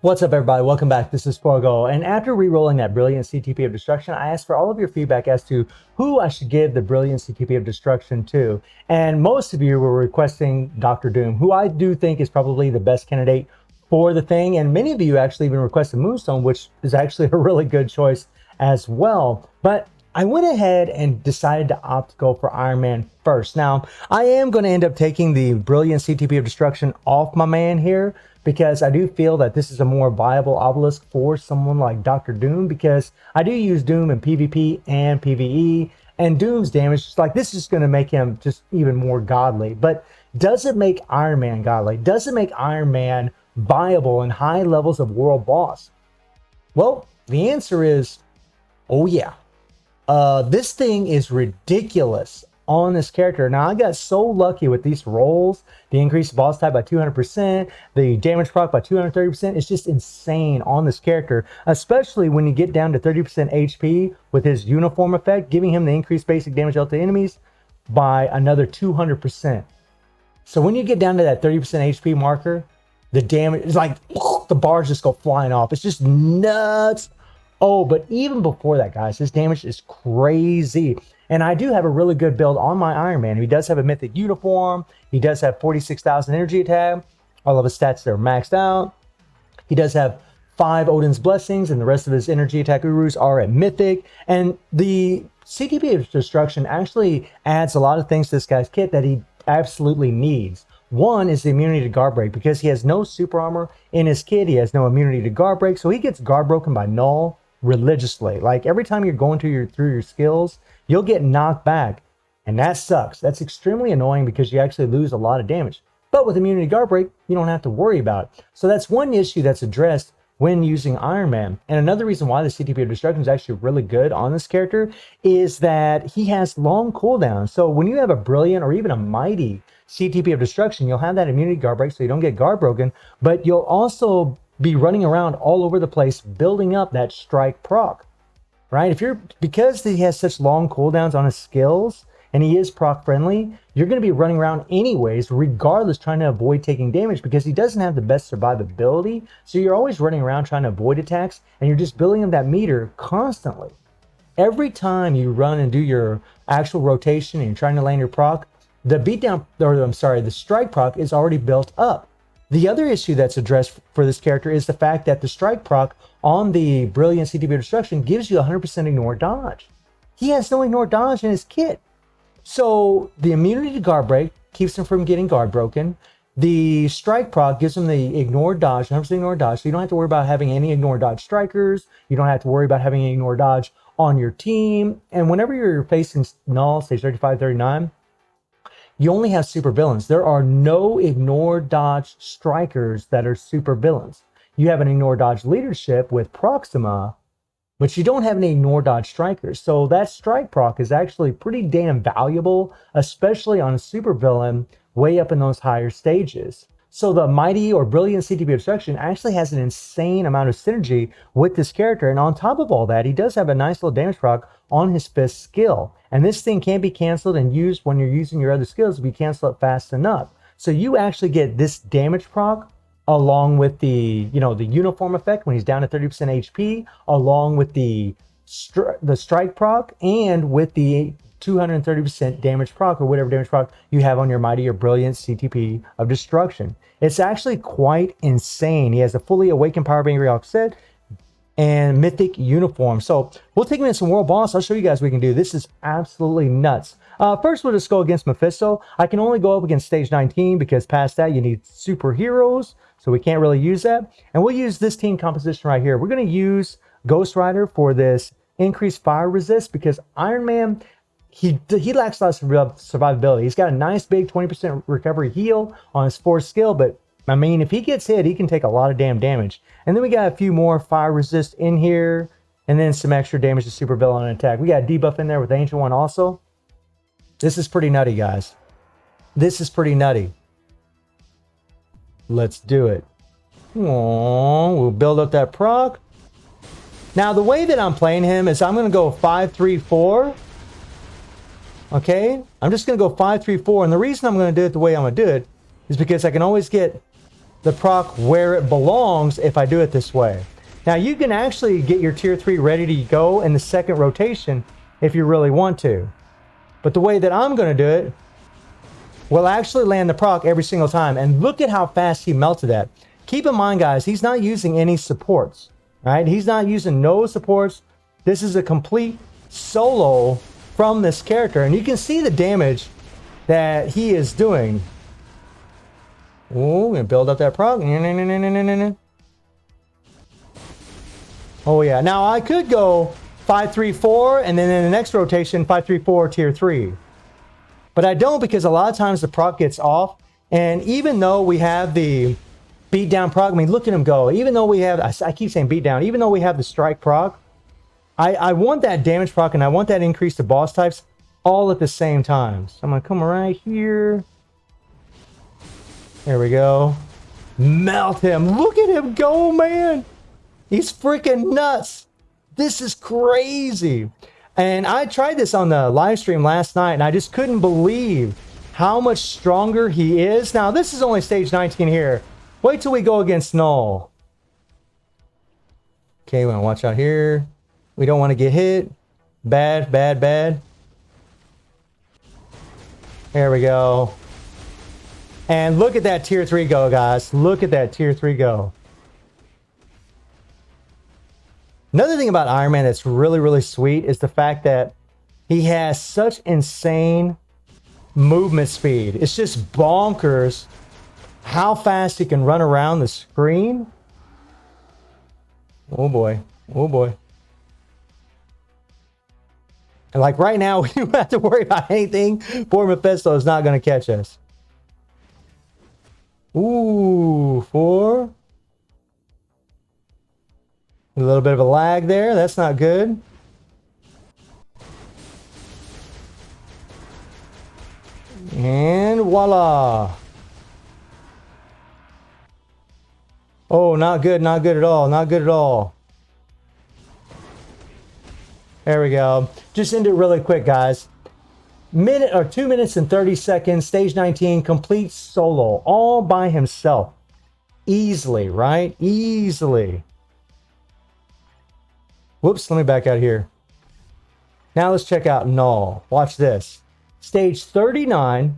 What's up, everybody? Welcome back. This is Forgo. And after re-rolling that Brilliant CTP of Destruction, I asked for all of your feedback as to who I should give the Brilliant CTP of Destruction to. And most of you were requesting Dr. Doom, who I do think is probably the best candidate for the thing. And many of you actually even requested Moonstone, which is actually a really good choice as well. But I went ahead and decided to opt to go for Ironman first. Now, I am going to end up taking the Brilliant CTP of Destruction off my man here, because I do feel that this is a more viable obelisk for someone like Dr. Doom, because I do use Doom in PvP and PvE, and Doom's damage, like, this is going to make him just even more godly. But does it make Iron Man godly? Does it make Iron Man viable in high levels of world boss? Well, the answer is, oh yeah. This thing is ridiculous on this character. Now, I got so lucky with these rolls, the increased boss type by 200%, the damage proc by 230%. It's just insane on this character, especially when you get down to 30% HP with his uniform effect, giving him the increased basic damage dealt to enemies by another 200%. So when you get down to that 30% HP marker, the damage is like, the bars just go flying off. It's just nuts. Oh, but even before that, guys, his damage is crazy. And I do have a really good build on my Iron Man. He does have a mythic uniform. He does have 46,000 energy attack. All of his stats are maxed out. He does have 5 Odin's Blessings, and the rest of his energy attack urus are at mythic. And the CTP of Destruction actually adds a lot of things to this guy's kit that he absolutely needs. One is the immunity to guard break, because he has no super armor in his kit. He has no immunity to guard break, so he gets guard broken by Knull religiously. Like, every time you're going through your skills, you'll get knocked back, and that sucks. That's extremely annoying because you actually lose a lot of damage. But with immunity guard break, you don't have to worry about it. So that's one issue that's addressed when using Iron Man. And another reason why the CTP of Destruction is actually really good on this character is that he has long cooldowns. So when you have a brilliant or even a mighty CTP of Destruction, you'll have that immunity guard break so you don't get guard broken, but you'll also be running around all over the place building up that strike proc, right? Because he has such long cooldowns on his skills and he is proc friendly, you're going to be running around anyways, regardless, trying to avoid taking damage, because he doesn't have the best survivability. So you're always running around trying to avoid attacks, and you're just building up that meter constantly. Every time you run and do your actual rotation and you're trying to land your proc, the strike proc is already built up. The other issue that's addressed for this character is the fact that the strike proc on the Brilliant CTP of Destruction gives you 100% ignore dodge. He has no ignore dodge in his kit. So the immunity to guard break keeps him from getting guard broken. The strike proc gives him the ignore dodge, 100% ignore dodge, so you don't have to worry about having any ignore dodge strikers. You don't have to worry about having any ignore dodge on your team. And whenever you're facing Knull, stage 35, 39, you only have super villains. There are no ignore dodge strikers that are super villains. You have an ignore dodge leadership with Proxima, but you don't have any ignore dodge strikers. So that strike proc is actually pretty damn valuable, especially on a super villain way up in those higher stages. So the mighty or brilliant CTP Destruction actually has an insane amount of synergy with this character. And on top of all that, he does have a nice little damage proc on his 5th skill. And this thing can be canceled and used when you're using your other skills if you cancel it fast enough. So you actually get this damage proc along with the uniform effect when he's down to 30% HP, along with the strike proc, and with the 230% damage proc, or whatever damage proc you have on your mighty or brilliant CTP of Destruction. It's actually quite insane. He has a fully awakened Power Angry Hawk set and mythic uniform. So we'll take him in some world boss. I'll show you guys what we can do. This is absolutely nuts. First, we'll just go against Mephisto. I can only go up against stage 19 because past that you need superheroes, so we can't really use that. And we'll use this team composition right here. We're going to use Ghost Rider for this increased fire resist, because Iron Man, he lacks a lot of survivability. He's got a nice big 20% recovery heal on his 4th skill, but I mean, if he gets hit, he can take a lot of damn damage. And then we got a few more fire resist in here, and then some extra damage to super villain attack. We got a debuff in there with Ancient One also. This is pretty nutty, guys. This is pretty nutty. Let's do it. Aww, we'll build up that proc. Now, the way that I'm playing him is I'm going to go 5-3-4. Okay? I'm just going to go 5-3-4. And the reason I'm going to do it the way I'm going to do it is because I can always get the proc where it belongs if I do it this way. Now you can actually get your tier 3 ready to go in the second rotation if you really want to. But the way that I'm going to do it will actually land the proc every single time. And look at how fast he melted that. Keep in mind, guys, he's not using any supports, right? He's not using no supports. This is a complete solo from this character. And you can see the damage that he is doing. Oh, we're going to build up that proc. Oh, yeah. Now, I could go 5-3-4, and then in the next rotation, 5-3-4, tier 3. But I don't, because a lot of times the proc gets off. And even though we have the beat down proc, I mean, look at him go. Even though we have, I keep saying beat down, even though we have the strike proc, I want that damage proc and I want that increase to boss types all at the same time. So I'm going to come right here. There we go. Melt him. Look at him go, man. He's freaking nuts. This is crazy. And I tried this on the live stream last night, and I just couldn't believe how much stronger he is. Now, this is only stage 19 here. Wait till we go against Knull. Okay, we want to watch out here. We don't want to get hit. Bad, bad, bad. There we go. And look at that tier 3 go, guys. Look at that tier 3 go. Another thing about Ironman that's really, really sweet is the fact that he has such insane movement speed. It's just bonkers how fast he can run around the screen. Oh boy. Oh boy. And like right now, we don't have to worry about anything. Poor Mephisto is not going to catch us. Ooh, 4. A little bit of a lag there. That's not good. And voila. Oh, not good. Not good at all. Not good at all. There we go. Just end it really quick, guys. 2 minutes and 30 seconds. Stage 19. Complete solo. All by himself. Easily, right? Easily. Whoops, let me back out here. Now let's check out Knull. Watch this. Stage 39,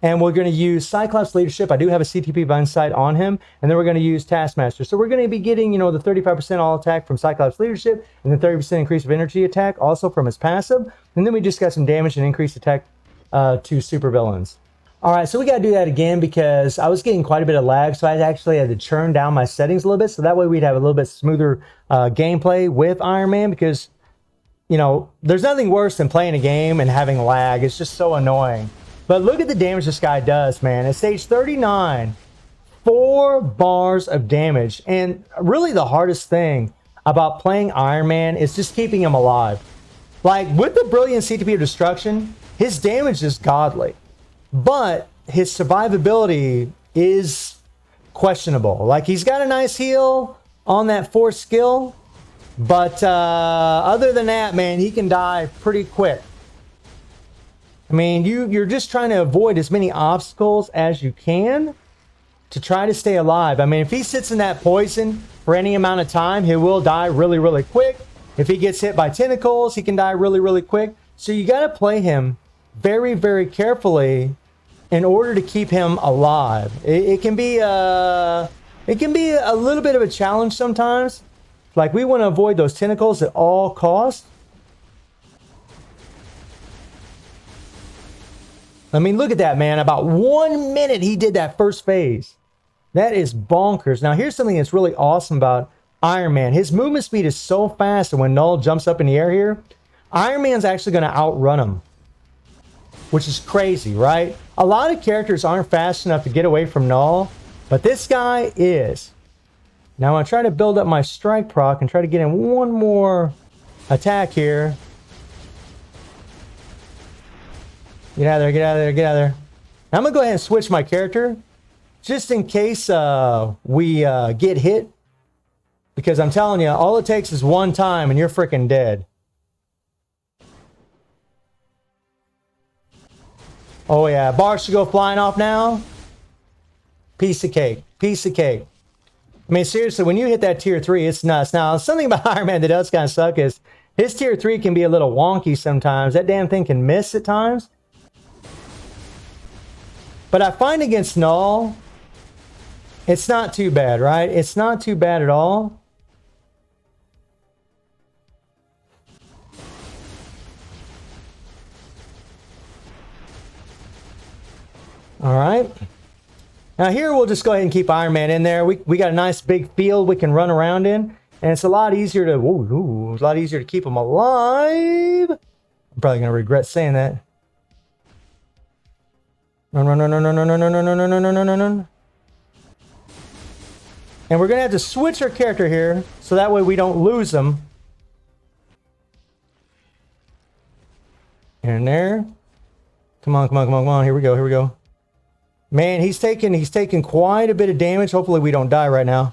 and we're going to use Cyclops Leadership. I do have a CTP bind sight on him, and then we're going to use Taskmaster. So we're going to be getting, you know, the 35% all attack from Cyclops Leadership, and the 30% increase of energy attack also from his passive. And then we just got some damage and increased attack to supervillains. All right, so we got to do that again because I was getting quite a bit of lag, so I actually had to churn down my settings a little bit, so that way we'd have a little bit smoother gameplay with Ironman because, you know, there's nothing worse than playing a game and having lag. It's just so annoying. But look at the damage this guy does, man. At stage 39, 4 bars of damage. And really the hardest thing about playing Ironman is just keeping him alive. Like, with the brilliant CTP of Destruction, his damage is godly. But his survivability is questionable. Like, he's got a nice heal on that 4 skill. But other than that, man, he can die pretty quick. I mean, you're just trying to avoid as many obstacles as you can to try to stay alive. I mean, if he sits in that poison for any amount of time, he will die really, really quick. If he gets hit by tentacles, he can die really, really quick. So you got to play him very, very carefully in order to keep him alive. It can be a little bit of a challenge sometimes. Like, we want to avoid those tentacles at all costs. I mean, look at that, man. About 1 minute he did that first phase. That is bonkers. Now, here's something that's really awesome about Iron Man. His movement speed is so fast, and when Knull jumps up in the air here, Iron Man's actually going to outrun him, which is crazy, right? A lot of characters aren't fast enough to get away from Knull, but this guy is. Now, I'm going to try to build up my strike proc and try to get in one more attack here. Get out of there, get out of there, get out of there. Now, I'm going to go ahead and switch my character just in case we get hit. Because I'm telling you, all it takes is one time and you're freaking dead. Oh, yeah. Bars should go flying off now. Piece of cake. Piece of cake. I mean, seriously, when you hit that tier 3, it's nuts. Now, something about Iron Man that does kind of suck is his tier 3 can be a little wonky sometimes. That damn thing can miss at times. But I find against Knull, it's not too bad, right? It's not too bad at all. All right. Now here we'll just go ahead and keep Iron Man in there. We got a nice big field we can run around in, and it's a lot easier to it's a lot easier to keep him alive. I'm probably gonna regret saying that. Run, run, run, run, run, run, run, run, run, run, run, run, run, run. And we're gonna have to switch our character here so that way we don't lose him. And there. Come on, come on, come on, come on. Here we go, here we go. Man, he's taking quite a bit of damage. Hopefully we don't die right now.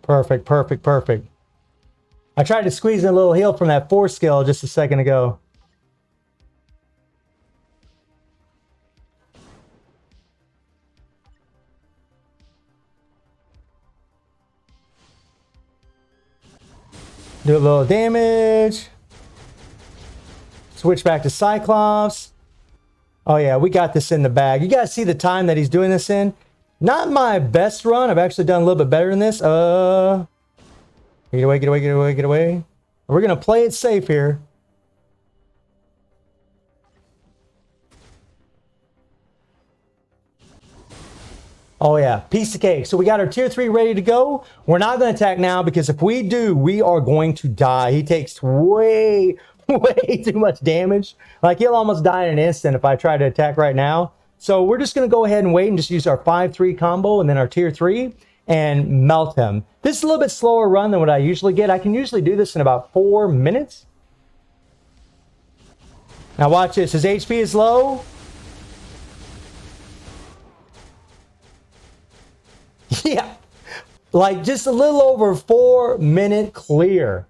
Perfect, perfect, perfect. I tried to squeeze in a little heal from that 4 skill just a second ago. Do a little damage. Switch back to Cyclops. Oh yeah, we got this in the bag. You guys see the time that he's doing this in? Not my best run. I've actually done a little bit better than this. Get away, get away, get away, get away. We're gonna play it safe here. Oh yeah, piece of cake. So we got our tier 3 ready to go. We're not going to attack now because if we do, we are going to die. He takes way too much damage. Like he'll almost die in an instant if I try to attack right now. So we're just going to go ahead and wait and just use our 5-3 combo and then our tier 3 and melt him. This is a little bit slower run than what I usually get. I can usually do this in about 4 minutes. Now watch this. His HP is low. Yeah, like just a little over 4 minute clear.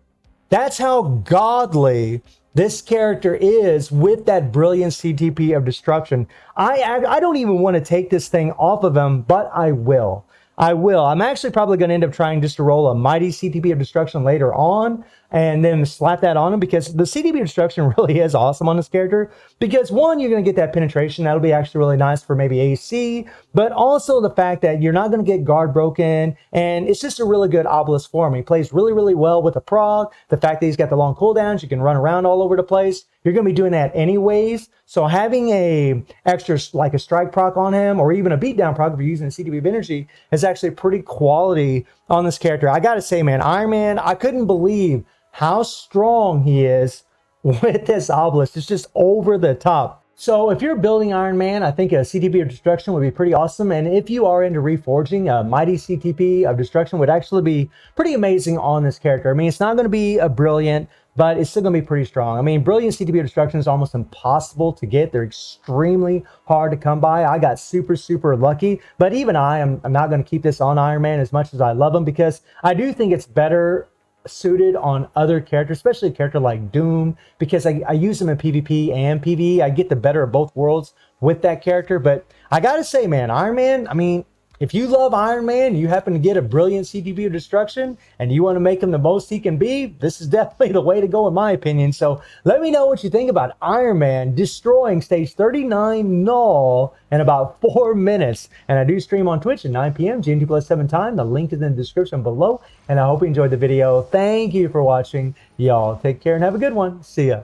That's how godly this character is with that brilliant CTP of destruction. I don't even want to take this thing off of him, but I will. I'm actually probably going to end up trying just to roll a mighty CTP of destruction later on and then slap that on him because the CTP of destruction really is awesome on this character because one, you're going to get that penetration. That'll be actually really nice for maybe AC, but also the fact that you're not going to get guard broken and it's just a really good obelisk for him. He plays really, really well with the prog. The fact that he's got the long cooldowns, you can run around all over the place. You're going to be doing that anyways. So having a extra, like a strike proc on him or even a beatdown proc if you're using a CTP of energy is actually pretty quality on this character. I got to say, man, Iron Man, I couldn't believe how strong he is with this obelisk. It's just over the top. So if you're building Iron Man, I think a CTP of destruction would be pretty awesome. And if you are into reforging, a mighty CTP of destruction would actually be pretty amazing on this character. I mean, it's not going to be a brilliant, but it's still going to be pretty strong. I mean, brilliant CTP of destruction is almost impossible to get. They're extremely hard to come by. I got super, super lucky, but even I'm not going to keep this on Iron Man as much as I love him because I do think it's better suited on other characters, especially a character like Doom, because I use him in PvP and PvE. I get the better of both worlds with that character. But I gotta say, man, Iron Man, I mean, if you love Iron Man, you happen to get a brilliant CTP of destruction, and you want to make him the most he can be, this is definitely the way to go in my opinion. So let me know what you think about Iron Man destroying stage 39 Knull in about 4 minutes. And I do stream on Twitch at 9 p.m. GMT plus 7 time. The link is in the description below. And I hope you enjoyed the video. Thank you for watching. Y'all take care and have a good one. See ya.